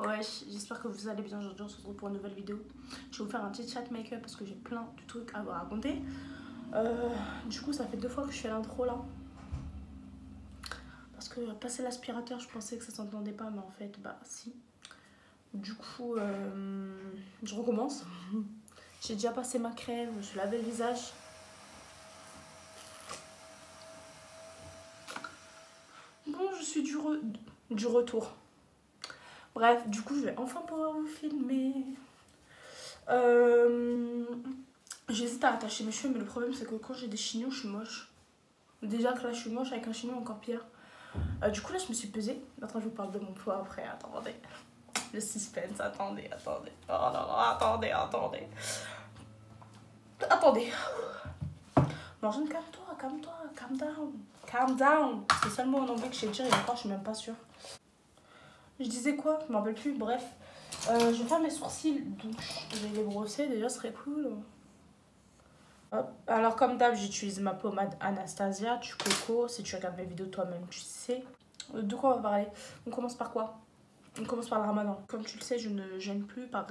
Ouais, j'espère que vous allez bien. Aujourd'hui, on se retrouve pour une nouvelle vidéo. Je vais vous faire un petit chat make-up parce que j'ai plein de trucs à vous raconter. Du coup, ça fait 2 fois que je fais l'intro là. Parce que passer l'aspirateur, je pensais que ça s'entendait pas, mais en fait, bah si. Du coup, je recommence. J'ai déjà passé ma crème, je suis lavé le visage. Bon, je suis du retour. Bref, du coup, je vais enfin pouvoir vous filmer. J'hésite à attacher mes cheveux, mais le problème c'est que quand j'ai des chignons, je suis moche. Déjà que là, je suis moche, avec un chignon encore pire. Du coup, là, je me suis pesée. Attends, je vous parle de mon poids après. Attendez. Le suspense, attendez. Oh là là, attendez. Attendez. Non, jeune, calme down. Calm down. C'est le seul mot en anglais que je sais dire et encore, je suis même pas sûre. Je disais quoi? Je m'en rappelle plus. Bref. Je vais faire mes sourcils. Donc, je vais les brosser. Déjà, ce serait cool. Hop. Alors, comme d'hab, j'utilise ma pommade Anastasia du coco. Si tu regardes mes vidéos toi-même, tu sais. De quoi on va parler? On commence par quoi? On commence par le ramadan. Comme tu le sais, je ne gêne plus par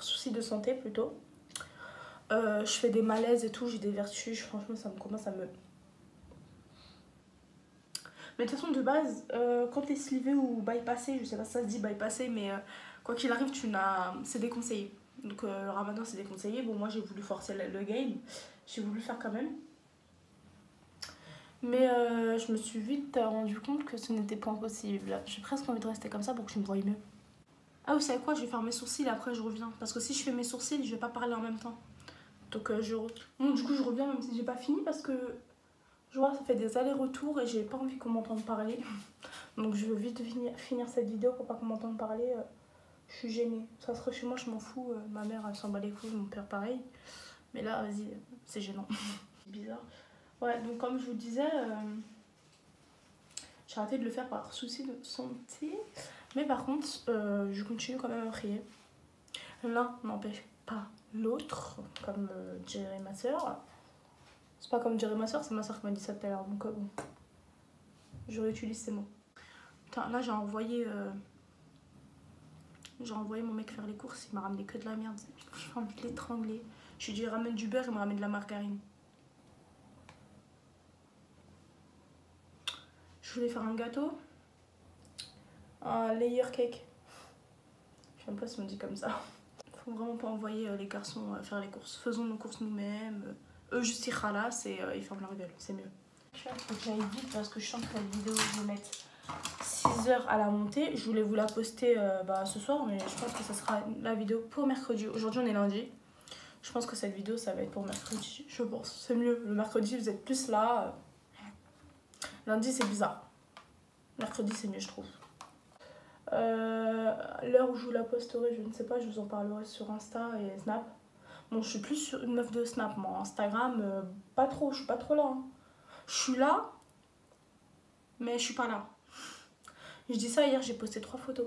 souci de santé plutôt. Je fais des malaises et tout, j'ai des vertiges. Franchement, ça me commence à me... Mais de toute façon, de base, quand t'es slivé ou bypassé, je sais pas si ça se dit bypassé, mais quoi qu'il arrive, c'est déconseillé. Donc le ramadan, c'est déconseillé. Bon, moi, j'ai voulu forcer le game. J'ai voulu faire quand même. Mais je me suis vite rendu compte que ce n'était pas possible. J'ai presque envie de rester comme ça pour que je me voie mieux. Ah, vous savez quoi? Je vais faire mes sourcils, après je reviens. Parce que si je fais mes sourcils, je vais pas parler en même temps. Donc bon, du coup, je reviens même si j'ai pas fini parce que je vois, ça fait des allers-retours et j'ai pas envie qu'on m'entende parler. Donc je veux vite finir cette vidéo pour pas qu'on m'entende parler. Je suis gênée. Ça serait chez moi, je m'en fous. Ma mère, elle s'en bat les couilles, mon père pareil. Mais là, vas-y, c'est gênant. C'est bizarre. Ouais, donc comme je vous disais, j'ai arrêté de le faire par souci de santé. Mais par contre, je continue quand même à prier. L'un n'empêche pas l'autre, comme dirait ma soeur. C'est pas comme dirait ma soeur, c'est ma soeur qui m'a dit ça tout à l'heure. Donc bon, je réutilise ces mots. Putain, là j'ai envoyé mon mec faire les courses, il m'a ramené que de la merde. J'ai envie de l'étrangler. Je lui ai dit ramène du beurre, il m'a ramené de la margarine. Je voulais faire un gâteau. Un layer cake. Je sais même pas si on dit comme ça. Faut vraiment pas envoyer les garçons faire les courses. Faisons nos courses nous-mêmes. Eux juste ils ralassent et ils ferment leur gueule, c'est mieux. Faut que j'aille vite parce que je sens que la vidéo je vais mettre 6 heures à la monter. Je voulais vous la poster ce soir, mais je pense que ça sera la vidéo pour mercredi. Aujourd'hui on est lundi. Je pense que cette vidéo ça va être pour mercredi. Je pense, c'est mieux. Le mercredi vous êtes plus là. Lundi c'est bizarre. Mercredi c'est mieux je trouve. L'heure où je vous la posterai, je ne sais pas, je vous en parlerai sur Insta et Snap. Bon, je suis plus sur une meuf de Snap, moi. Instagram, pas trop, je suis pas trop là. Hein. Je suis là, mais je suis pas là. Je dis ça, hier j'ai posté 3 photos.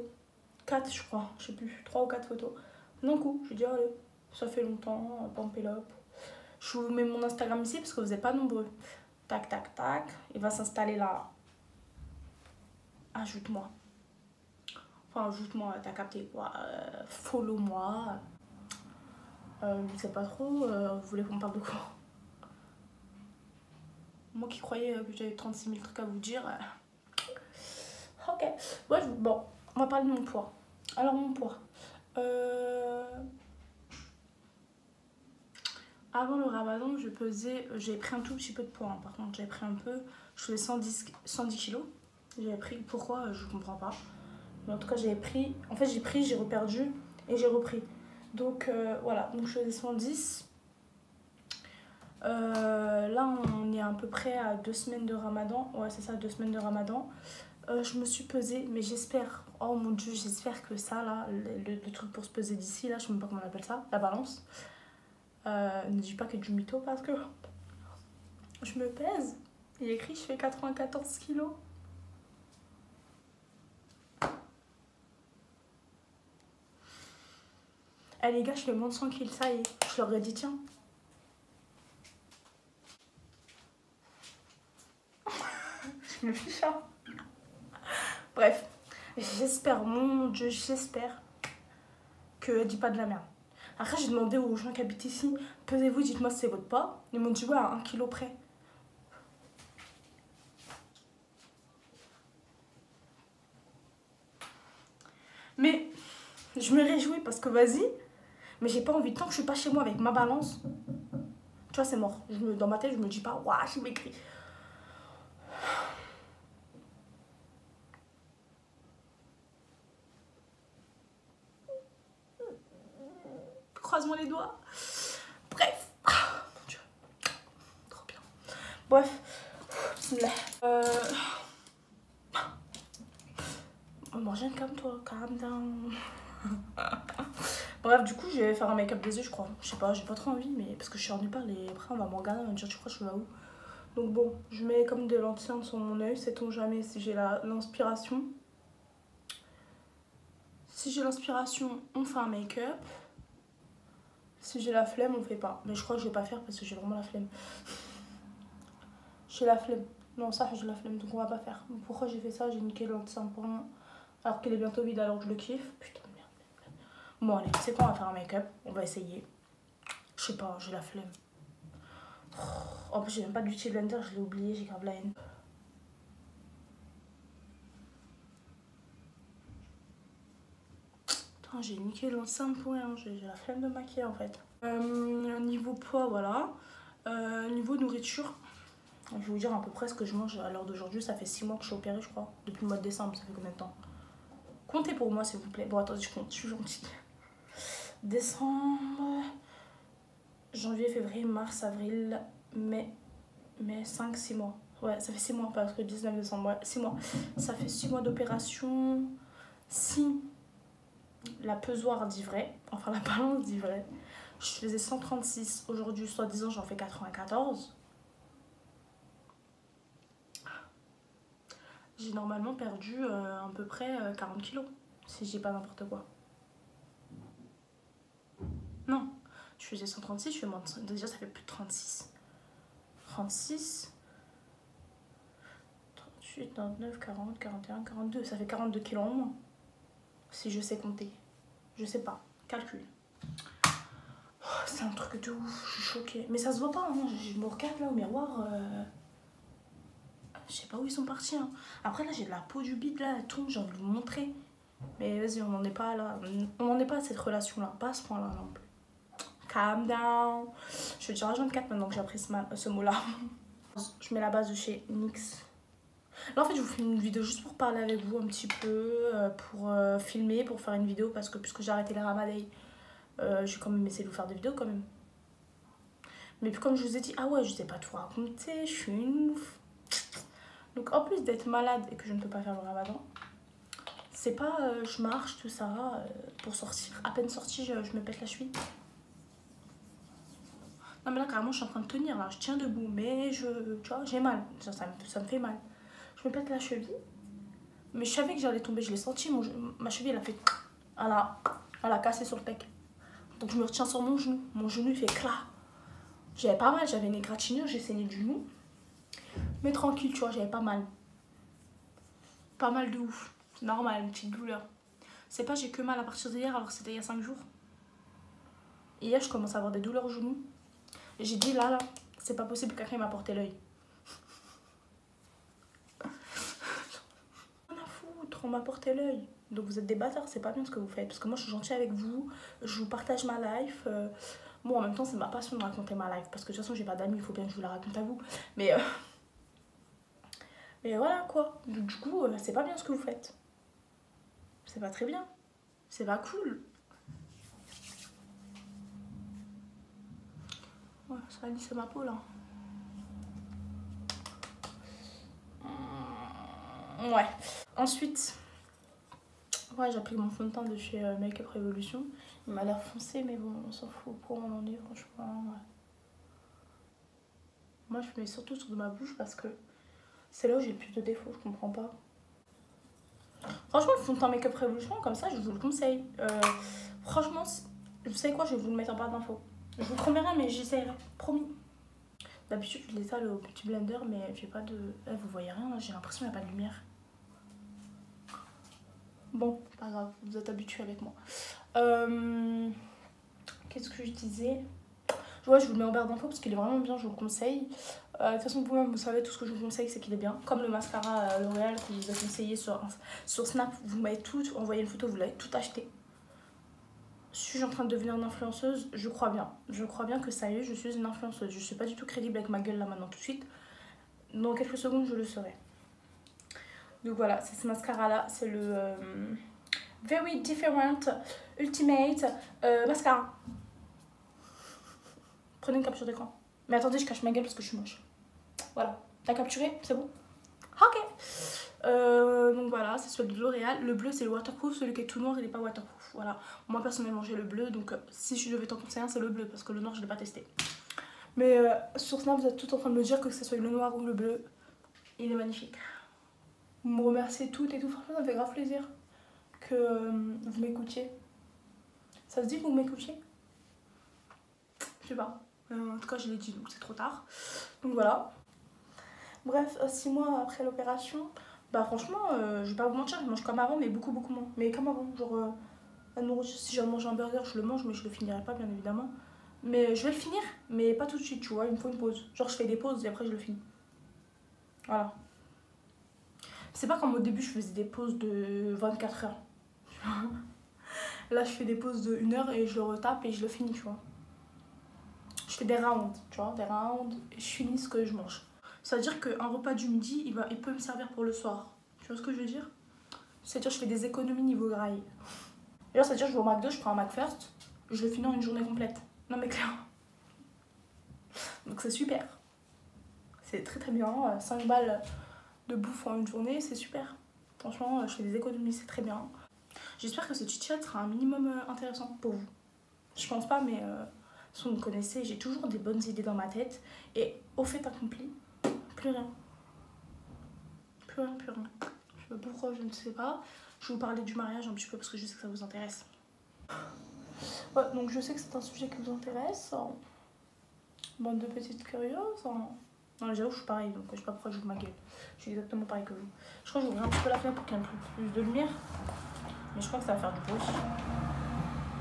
4 je crois, je sais plus, 3 ou 4 photos. D'un coup, je dis allez, ça fait longtemps, pump it up. Je vous mets mon Instagram ici parce que vous n'êtes pas nombreux. Tac, tac, tac, il va s'installer là. Ajoute-moi. Enfin, ajoute-moi, t'as capté quoi. Follow-moi. Je sais pas trop, vous voulez qu'on parle de quoi? Moi qui croyais que j'avais 36 000 trucs à vous dire. Ok, ouais, bon, on va parler de mon poids. Alors mon poids. Avant le ramadan, j'ai pris un tout petit peu de poids. Hein. Par contre, j'ai pris un peu, je faisais 110 kilos. J'ai pris, pourquoi, je comprends pas. Mais en tout cas, j'ai pris, j'ai reperdu et j'ai repris. Donc voilà, donc je faisais 110. Là, on est à peu près à 2 semaines de ramadan. Ouais, c'est ça, 2 semaines de ramadan. Je me suis pesée, mais j'espère, oh mon dieu, j'espère que ça, là, le truc pour se peser d'ici, là, je sais même pas comment on appelle ça, la balance. Ne dis pas que du mytho parce que je me pèse. Il est écrit, je fais 94 kilos. Eh les gars, je fais moins de 100 kilos, ça y est. Je leur ai dit, tiens. Je me fiche, hein. Bref, J'espère, mon Dieu, j'espère qu'elle dit pas de la merde. Après, j'ai demandé aux gens qui habitent ici, pesez-vous, dites-moi si c'est votre poids. Ils m'ont dit, ouais, à 1 kilo près. Mais je me réjouis parce que vas-y, mais j'ai pas envie, tant que je suis pas chez moi avec ma balance, tu vois, c'est mort. Dans ma tête, je me dis pas, waouh, je m'écris. Croise-moi les doigts. Bref. Mon Dieu. Trop bien. Bref. Morgane, calme-toi. Calm down. Bref, du coup, je vais faire un make-up des yeux, je crois. Je sais pas, j'ai pas trop envie, mais parce que je suis en Népal et après, on va me regarder, on va me dire, tu crois, je suis là où? Donc bon, je mets comme des lentilles sur mon oeil, sait-on jamais si j'ai l'inspiration. Si j'ai l'inspiration, on fait un make-up. Si j'ai la flemme, on fait pas. Mais je crois que je vais pas faire parce que j'ai vraiment la flemme. J'ai la flemme. Non, ça, j'ai la flemme, donc on va pas faire. Pourquoi j'ai fait ça? J'ai niqué le lentilles pour rien. Alors qu'elle est bientôt vide, alors que je le kiffe. Putain de merde. Bon, allez, c'est quoi, on va faire un make-up. On va essayer. Je sais pas, j'ai la flemme. En plus, j'ai même pas d'outil blender, je l'ai oublié, j'ai grave la haine. Putain, j'ai niqué l'enceinte pour rien, j'ai la flemme de maquiller en fait. Niveau poids, voilà. Niveau nourriture, je vais vous dire à peu près ce que je mange à l'heure d'aujourd'hui. Ça fait 6 mois que je suis opérée, je crois. Depuis le mois de décembre, ça fait combien de temps? Comptez pour moi, s'il vous plaît. Bon, attendez, je compte, je suis gentille. Décembre, janvier, février, mars, avril, mai, 5, 6 mois. Ouais, ça fait 6 mois parce que 19 décembre, ouais, 6 mois. Ça fait 6 mois d'opération. Si la pesoire dit vrai, enfin la balance dit vrai, je faisais 136. Aujourd'hui, soi-disant, j'en fais 94. J'ai normalement perdu à peu près 40 kilos, si j'ai pas n'importe quoi. Non, je faisais 136, je fais moins de... Déjà, ça fait plus de 36. 36, 38, 39, 40, 41, 42. Ça fait 42 kilos en moins. Si je sais compter. Je sais pas. Calcul. Oh, c'est un truc de ouf, je suis choquée. Mais ça se voit pas, hein. Je me regarde là au miroir. Je sais pas où ils sont partis. Hein. Après, là, j'ai de la peau du bide, là, elle tombe, j'ai envie de vous montrer. Mais vas-y, on n'en est pas là. On n'en est pas à cette relation-là. Pas à ce point-là non plus. Calm down. Je vais dire à 24 maintenant que j'ai appris ce mot-là. Je mets la base de chez NYX. Là, en fait, je vous fais une vidéo juste pour parler avec vous un petit peu, pour filmer, pour faire une vidéo, parce que puisque j'ai arrêté les ramadas, j'ai quand même essayé de vous faire des vidéos quand même. Mais puis comme je vous ai dit, ah ouais, je sais pas tout raconter, je suis une ouf. Donc en plus d'être malade et que je ne peux pas faire le ramadan, c'est pas je marche, tout ça, pour sortir. À peine sortie, je me pète la cheville. Non mais là, carrément, je suis en train de tenir, là, je tiens debout, mais tu vois, j'ai mal, ça me fait mal. Je me pète la cheville, mais je savais que j'allais tomber, je l'ai senti, ma cheville, elle a fait... Elle a cassé sur le pec. Donc je me retiens sur mon genou il fait clac. J'avais pas mal, j'avais une égratignure, j'ai saigné du genou. Mais tranquille, tu vois, j'avais pas mal. Pas mal de ouf. Normal, une petite douleur. C'est pas j'ai que mal à partir d'hier alors que c'était il y a 5 jours. Et hier, je commence à avoir des douleurs au genou. Et j'ai dit là, c'est pas possible que quelqu'un m'a porté l'œil. On a foutre, on m'a porté l'œil. Donc vous êtes des bâtards, c'est pas bien ce que vous faites. Parce que moi, je suis gentille avec vous, je vous partage ma life. Bon, en même temps, c'est ma passion de raconter ma life. Parce que de toute façon, j'ai pas d'amis, il faut bien que je vous la raconte à vous. Mais voilà quoi. Du coup, c'est pas bien ce que vous faites. C'est pas très bien. C'est pas cool. Ouais, ça a lissé ma peau là. Ouais. Ensuite, ouais, j'applique mon fond de teint de chez Make Up Revolution. Il m'a l'air foncé, mais bon, on s'en fout. Pour on en est, franchement. Ouais. Moi, je mets surtout sur de ma bouche parce que c'est là où j'ai le plus de défauts. Je comprends pas. Franchement, le fond de teint Make Up Revolution, comme ça, je vous le conseille. Franchement, vous savez quoi, je vais vous le mettre en barre d'infos. Je vous promets rien, mais j'essaierai. Promis. D'habitude, je l'étale au petit blender, mais j'ai pas de... vous voyez rien, j'ai l'impression qu'il n'y a pas de lumière. Bon, pas grave, vous êtes habitués avec moi. Qu'est-ce que je disais? Ouais, je vous le mets en barre d'infos parce qu'il est vraiment bien, je vous le conseille. De toute façon, vous-même, vous savez, tout ce que je vous conseille, c'est qu'il est bien. Comme le mascara L'Oréal que je vous ai conseillé sur Snap, vous m'avez tout envoyé une photo, vous l'avez tout acheté. Suis-je en train de devenir une influenceuse? Je crois bien. Je crois bien que ça y est, je suis une influenceuse. Je suis pas du tout crédible avec ma gueule là maintenant tout de suite. Dans quelques secondes, je le serai. Donc voilà, c'est ce mascara là, c'est le Very Different Ultimate Mascara. Prenez une capture d'écran. Mais attendez, je cache ma gueule parce que je suis moche. Voilà, t'as capturé? C'est bon? Ok. Donc voilà, c'est celui de L'Oréal. Le bleu, c'est le waterproof. Celui qui est tout noir, il n'est pas waterproof. Voilà. Moi, personnellement, j'ai le bleu. Donc si je devais t'en conseiller un, c'est le bleu. Parce que le noir, je ne l'ai pas testé. Mais sur Snap, vous êtes tout en train de me dire que ce soit le noir ou le bleu. Il est magnifique. Vous me remerciez toutes et tout. Franchement, ça me fait grave plaisir que vous m'écoutiez. Ça se dit que vous m'écoutiez? Je sais pas. En tout cas, je l'ai dit, donc c'est trop tard. Donc voilà. Bref, 6 mois après l'opération, bah franchement, je vais pas vous mentir, je mange comme avant, mais beaucoup moins. Mais comme avant, genre, si j'ai mangé un burger, je le mange, mais je le finirai pas, bien évidemment. Mais je vais le finir, mais pas tout de suite, tu vois, il me faut une pause. Genre, je fais des pauses et après, je le finis. Voilà. C'est pas comme au début, je faisais des pauses de 24 heures. Là, je fais des pauses de 1 heure et je le retape et je le finis, tu vois. Je fais des rounds, tu vois, des rounds et je finis ce que je mange. C'est-à-dire qu'un repas du midi, il peut me servir pour le soir. Tu vois ce que je veux dire? C'est-à-dire que je fais des économies niveau graille. D'ailleurs, c'est-à-dire que je vais au McDo, je prends un McFirst, je le finis en une journée complète. Non mais clairement. Donc c'est super. C'est très bien. 5 balles de bouffe en une journée, c'est super. Franchement, je fais des économies, c'est très bien. J'espère que ce chit-chat sera un minimum intéressant pour vous. Je pense pas, mais si vous me connaissez, j'ai toujours des bonnes idées dans ma tête. Et au fait accompli, plus rien. Plus rien. Je sais pas pourquoi, je ne sais pas. Je vais vous parler du mariage un petit peu parce que je sais que ça vous intéresse. Ouais, donc je sais que c'est un sujet qui vous intéresse. Bande de petites curieuses. Non, j'avoue, je suis pareil, donc je sais pas pourquoi je joue ma gueule. Je suis exactement pareil que vous. Je crois que j'ouvre un petit peu la fenêtre pour qu'il y ait un peu plus de lumière. Mais je crois que ça va faire du bruit.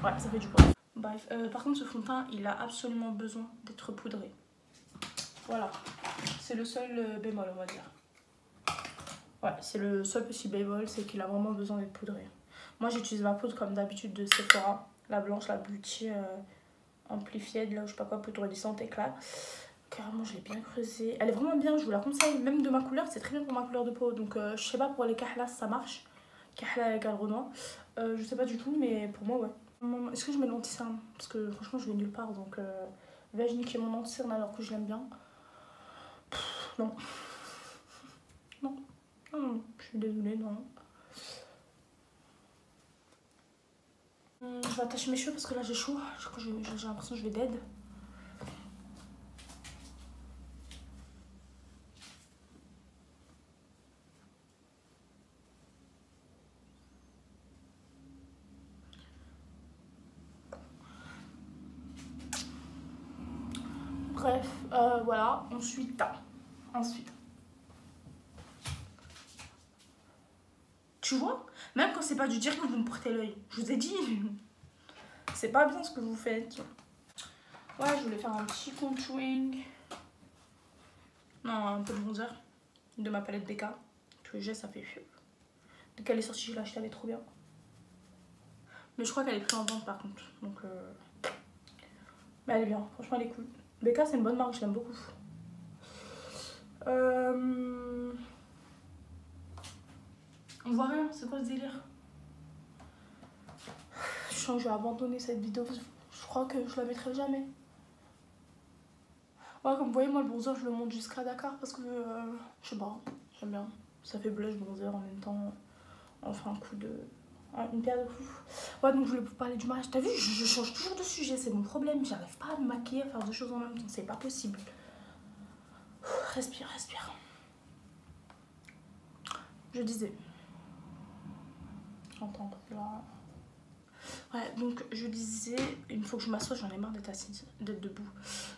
Ouais, ça fait du bruit. Bref, par contre, ce fond de teint, il a absolument besoin d'être poudré. Voilà. C'est le seul bémol, on va dire. Ouais, c'est le seul petit bémol, c'est qu'il a vraiment besoin d'être poudré. Moi, j'utilise ma poudre comme d'habitude de Sephora. La blanche, la beauty amplifiée, là, je sais pas quoi, poudre lissante éclat. Carrément, je l'ai bien creusée. Elle est vraiment bien, je vous la conseille. Même de ma couleur, c'est très bien pour ma couleur de peau. Donc, je sais pas pour les kahlas, ça marche. Kahla égale Renoir. Je sais pas du tout, mais pour moi, ouais. Est-ce que je mets de l'anti-cerne? Parce que franchement, je vais nulle part. Donc, vais-je niquer mon anti-cerne alors que je l'aime bien? Non. Non. Non, je suis désolée, non. Je vais attacher mes cheveux parce que là j'ai chaud. J'ai l'impression que je vais dead. Bref, voilà. Ensuite. Tu vois? Même quand c'est pas du direct, vous me portez l'œil. Je vous ai dit. C'est pas bien ce que vous faites. Ouais, je voulais faire un petit contouring. Non, un peu de bronzer. De ma palette BK. Que j'ai, ça fait fiu. Dès qu'elle est sortie, je l'ai acheté, elle est trop bien. Mais je crois qu'elle est plus en vente par contre. Donc, mais elle est bien. Franchement, elle est cool. BK, c'est une bonne marque, je l'aime beaucoup. On voit rien, c'est quoi ce délire? Je sens que je vais abandonner cette vidéo. Je crois que je la mettrai jamais. Ouais, comme vous voyez, moi le bronzer, je le monte jusqu'à Dakar parce que je sais pas, j'aime bien. Ça fait blush bronzer en même temps. On fait un coup de. Une paire de coups. Ouais, donc je voulais vous parler du mariage. T'as vu, je change toujours de sujet, c'est mon problème. J'arrive pas à me maquiller, à faire deux choses en même temps. C'est pas possible. Respire. Je disais. J'entends là. Ouais, donc je disais, il faut que je m'assoie, j'en ai marre d'être assise, d'être debout.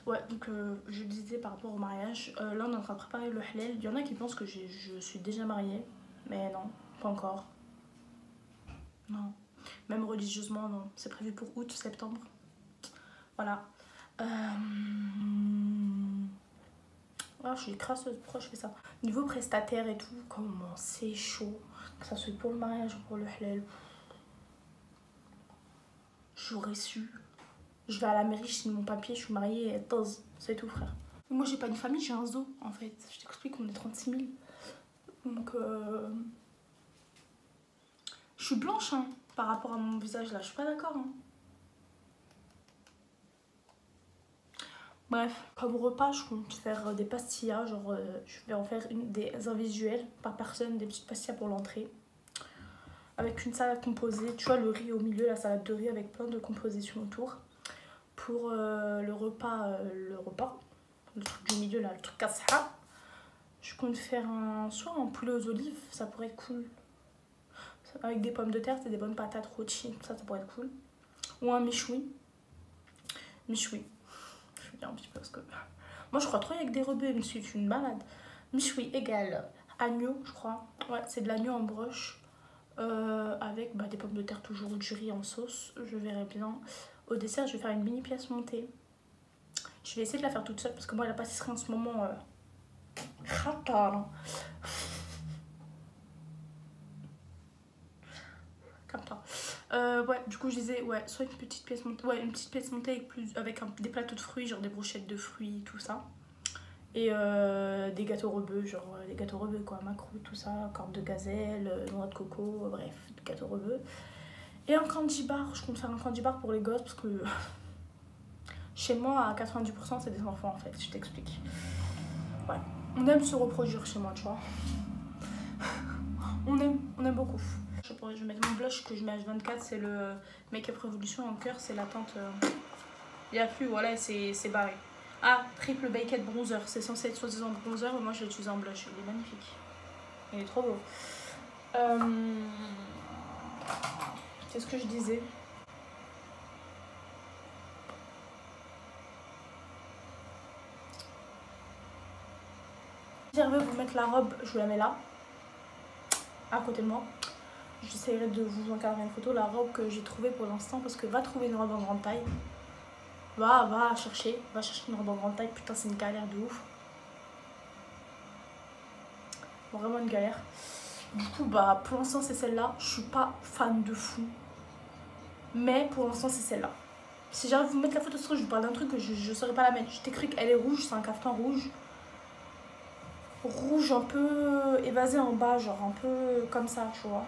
Ouais, donc je disais par rapport au mariage, là on est en train de préparer le halal. Il y en a qui pensent que je suis déjà mariée, mais non, pas encore. Non. Même religieusement, non. C'est prévu pour août, septembre. Voilà. Ah, je suis crasseuse, pourquoi je fais ça? Niveau prestataire et tout, comment c'est chaud. Que ça soit pour le mariage ou pour le halal. J'aurais su. Je vais à la mairie, je signe mon papier, je suis mariée, et c'est tout, frère. Moi, j'ai pas une famille, j'ai un zoo, en fait. Je t'explique, on est 36 000. Donc, je suis blanche, hein, par rapport à mon visage, là. Je suis pas d'accord, hein. Bref, comme repas, je compte faire des pastillas. Genre, je vais en faire des invisuels par personne, des petites pastillas pour l'entrée. Avec une salade composée. Tu vois, le riz au milieu, la salade de riz avec plein de compositions autour. Pour le repas, le truc du milieu, là, le truc kasha. Je compte faire soit un poulet aux olives, ça pourrait être cool. Avec des pommes de terre et des bonnes patates rôties, ça pourrait être cool. Ou un méchoui. Méchoui. Je veux dire un petit peu parce que... Moi, je crois trop avec des rebeux, mais je suis une malade. Méchoui égale agneau, je crois. Ouais, c'est de l'agneau en broche. Avec des pommes de terre, toujours du riz en sauce. Je verrai bien. Au dessert, je vais faire une mini pièce montée. Je vais essayer de la faire toute seule parce que moi, la pâtisserie en ce moment... Comme ça. Ouais, du coup, je disais, ouais, soit une petite pièce montée, ouais, une petite pièce montée avec des plateaux de fruits, genre des brochettes de fruits, tout ça. Et des gâteaux rebeux, genre des gâteaux rebeux, quoi, macroute, tout ça, corne de gazelle, noix de coco, bref, des gâteaux rebeux. Et un candy bar, je compte faire un candy bar pour les gosses parce que chez moi, à 90%, c'est des enfants en fait, je t'explique. Ouais, on aime se reproduire chez moi, tu vois. on aime beaucoup. Je vais mettre mon blush que je mets H24, c'est le Make Up Revolution en cœur, c'est la teinte. Il n'y a plus, voilà, c'est barré. Ah, triple baked bronzer, c'est censé être soi-disant bronzer, mais moi je l'ai utilisé en blush, il est magnifique. Il est trop beau. Qu'est-ce que je disais? Si j'arrive à vous mettre la robe, je vous la mets là, à côté de moi. J'essaierai de vous encadrer une photo, la robe que j'ai trouvée pour l'instant, parce que va trouver une robe en grande taille. Va chercher une robe en grande taille, putain c'est une galère de ouf. Vraiment une galère. Du coup pour l'instant c'est celle-là, je suis pas fan de fou. Mais pour l'instant c'est celle-là. Si j'arrive à vous mettre la photo sur, je vous parle d'un truc que je saurais pas la mettre. Je t'écris qu'elle est rouge, c'est un caftan rouge. Rouge un peu évasé en bas, genre un peu comme ça, tu vois.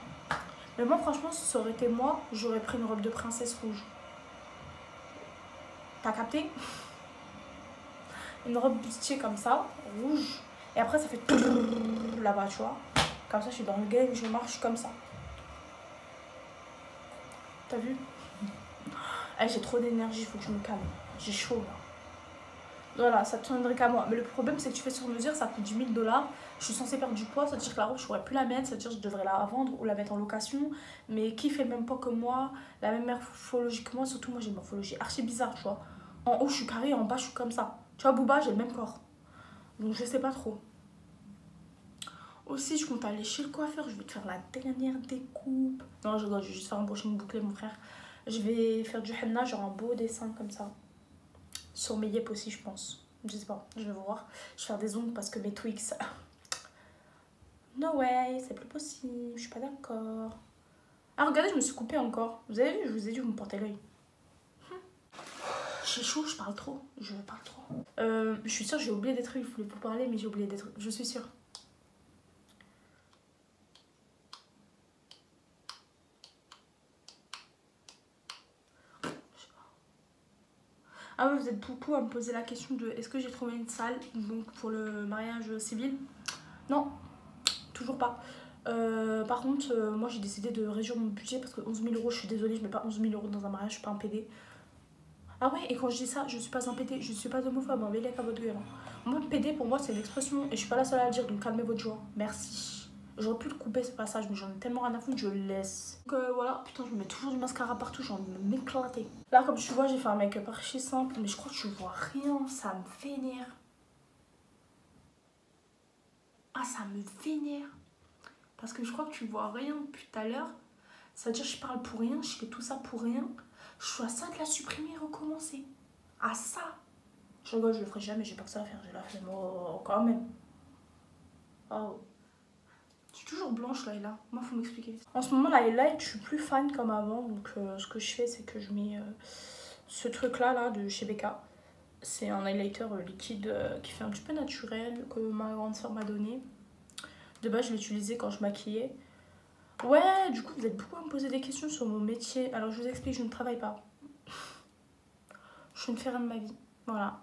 Mais moi franchement si ça aurait été moi, j'aurais pris une robe de princesse rouge. T'as capté? Une robe bustier comme ça, rouge. Et après ça fait là-bas, tu vois. Comme ça je suis dans le game, je marche comme ça. T'as vu? J'ai trop d'énergie, il faut que je me calme. J'ai chaud là. Voilà, ça tiendrait qu'à moi. Mais le problème, c'est que tu fais sur mesure, ça coûte 10 000 $. Je suis censée perdre du poids, ça veut dire que la robe, je pourrais plus la mettre, ça veut dire que je devrais la vendre ou la mettre en location. Mais qui fait le même poids que moi, la même morphologie que moi, surtout moi j'ai une morphologie archi bizarre, tu vois. En haut, je suis carrée, en bas, je suis comme ça. Tu vois, Booba, j'ai le même corps. Donc je sais pas trop. Aussi, je compte aller chez le coiffeur, je vais te faire la dernière découpe. Non, je vais juste faire un brushing bouclé, mon frère. Je vais faire du henna, genre un beau dessin comme ça. Sur mes yeux aussi, je pense. Je sais pas, je vais voir. Je vais faire des ongles parce que mes twigs... No way, c'est plus possible, je suis pas d'accord. Ah, regardez, je me suis coupée encore. Vous avez vu, je vous ai dit, vous me portez l'œil. J'ai chaud, je parle trop. Je parle trop. Je suis sûre, j'ai oublié des trucs. Je voulais vous parler, mais j'ai oublié des trucs. Je suis sûre. Ah oui, vous êtes beaucoup à me poser la question de est-ce que j'ai trouvé une salle donc pour le mariage civil? Non, toujours pas. Par contre, moi j'ai décidé de réduire mon budget parce que 11 000 €, je suis désolée, je mets pas 11 000 € dans un mariage, je suis pas un PD. Ah ouais, et quand je dis ça, je suis pas un PD, je suis pas homophobe, hein, mais à votre gueule. Moi, PD pour moi c'est une expression et je suis pas la seule à le dire, donc calmez votre joie. Merci. J'aurais pu le couper ce passage, mais j'en ai tellement rien à foutre, je le laisse. Donc voilà, putain, je me mets toujours du mascara partout, j'ai envie de m'éclater. Là, comme tu vois, j'ai fait un make-up archi simple, mais je crois que tu vois rien, ça me vénère. Ah, ça me vénère. Parce que je crois que tu vois rien depuis tout à l'heure. Ça veut dire que je parle pour rien, je fais tout ça pour rien. Je suis à ça de la supprimer et recommencer. À ça. Je rigole, je le ferai jamais, j'ai pas que ça à faire, j'ai la flemme. Oh, quand même. Oh. Je suis toujours blanche là et là. Moi, faut m'expliquer. En ce moment, la highlight, je suis plus fan comme avant. Donc, ce que je fais, c'est que je mets ce truc-là de chez BK. C'est un highlighter liquide qui fait un petit peu naturel, que ma grande soeur m'a donné. De base, je l'utilisais quand je maquillais. Ouais, du coup, vous êtes beaucoup à me poser des questions sur mon métier. Alors, je vous explique, je ne travaille pas. Je ne fais rien de ma vie. Voilà.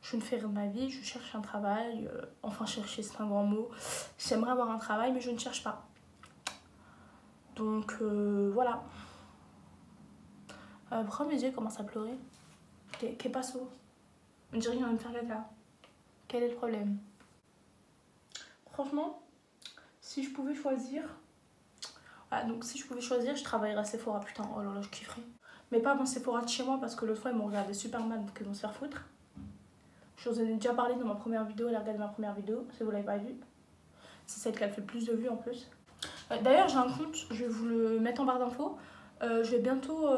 Je ne fais rien de ma vie, je cherche un travail. Enfin, chercher, c'est un grand mot. J'aimerais avoir un travail, mais je ne cherche pas. Donc, voilà. Pourquoi mes yeux commencent à pleurer? Qu'est passo? On dirait qu'il va me faire caca. Quel est le problème? Franchement, si je pouvais choisir... Ah, donc si je pouvais choisir, je travaillerais à Sephora. Putain, oh là là, je kifferais. Mais pas mon Sephora de chez moi parce que l'autre fois, ils m'ont regardé super mal, donc ils vont se faire foutre. Je vous en ai déjà parlé dans ma première vidéo, allez regarder ma première vidéo, si vous l'avez pas vue. C'est celle qui a fait le plus de vues en plus. D'ailleurs, j'ai un compte, je vais vous le mettre en barre d'infos. Je vais bientôt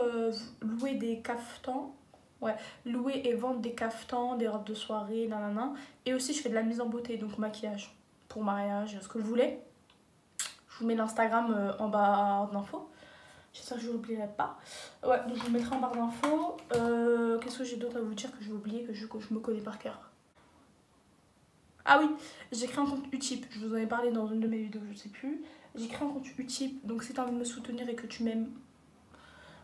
louer des caftans. Ouais, louer et vendre des caftans, des robes de soirée, nanana. Et aussi, je fais de la mise en beauté, donc maquillage pour mariage, ce que je voulais. Je vous mets l'Instagram en barre d'infos. J'espère que je ne l'oublierai pas. Ouais, donc je vous mettrai en barre d'infos. Qu'est-ce que j'ai d'autre à vous dire que je vais oublier, que je me connais par cœur? Ah oui, j'ai créé un compte Utip. Je vous en ai parlé dans une de mes vidéos, je sais plus. J'ai créé un compte Utip, donc si tu as envie de me soutenir et que tu m'aimes,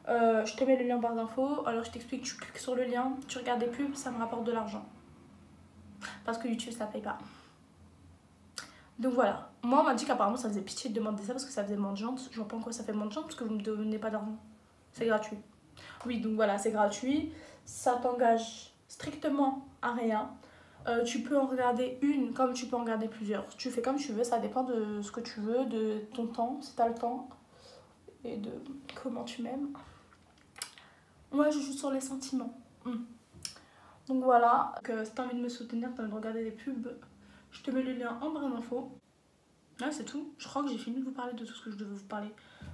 je te mets le lien en barre d'infos. Alors je t'explique, tu cliques sur le lien, tu regardes des pubs, ça me rapporte de l'argent. Parce que YouTube, ça paye pas. Donc voilà. Moi, on m'a dit qu'apparemment ça faisait pitié de demander ça parce que ça faisait moins de gens. Je vois pas en quoi ça fait moins de gens parce que vous me donnez pas d'argent. C'est gratuit. Oui, donc voilà, c'est gratuit. Ça t'engage strictement à rien. Tu peux en regarder une comme tu peux en regarder plusieurs. Tu fais comme tu veux, ça dépend de ce que tu veux, de ton temps, si t'as le temps, et de comment tu m'aimes. Moi, je joue sur les sentiments. Donc voilà, si t'as envie de me soutenir, t'as envie de regarder des pubs, je te mets le lien en barre d'infos. Ouais, c'est tout. Je crois que j'ai fini de vous parler de tout ce que je devais vous parler.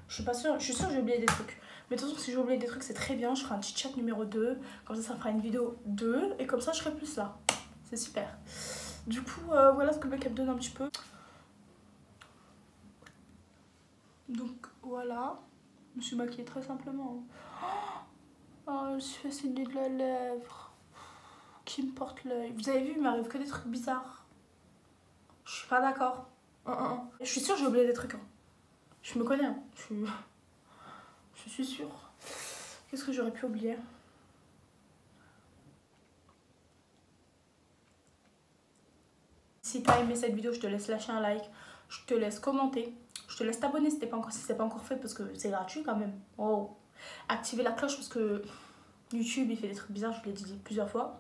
Je suis pas sûre, je suis sûre que j'ai oublié des trucs. Mais de toute façon, si j'ai oublié des trucs, c'est très bien. Je ferai un petit chat numéro 2. Comme ça fera une vidéo 2. Et comme ça, je serai plus là. C'est super. Du coup, voilà ce que le make-up donne un petit peu. Donc, voilà. Je me suis maquillée très simplement. Oh, je me suis fait saigner de la lèvre. Qui me porte l'œil. Vous avez vu, il m'arrive que des trucs bizarres. Je suis pas d'accord. Je suis sûre que j'ai oublié des trucs. Hein. Je me connais. Hein. Je suis sûre. Qu'est-ce que j'aurais pu oublier? Si t'as aimé cette vidéo, je te laisse lâcher un like. Je te laisse commenter. Je te laisse t'abonner si c'est pas encore fait parce que c'est gratuit quand même. Oh. Activer la cloche parce que YouTube il fait des trucs bizarres, je l'ai dit plusieurs fois.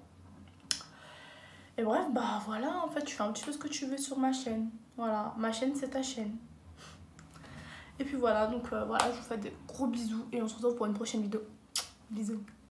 Et bref, bah voilà, en fait, tu fais un petit peu ce que tu veux sur ma chaîne. Voilà, ma chaîne c'est ta chaîne. Et puis voilà, donc voilà, je vous fais des gros bisous et on se retrouve pour une prochaine vidéo. Bisous.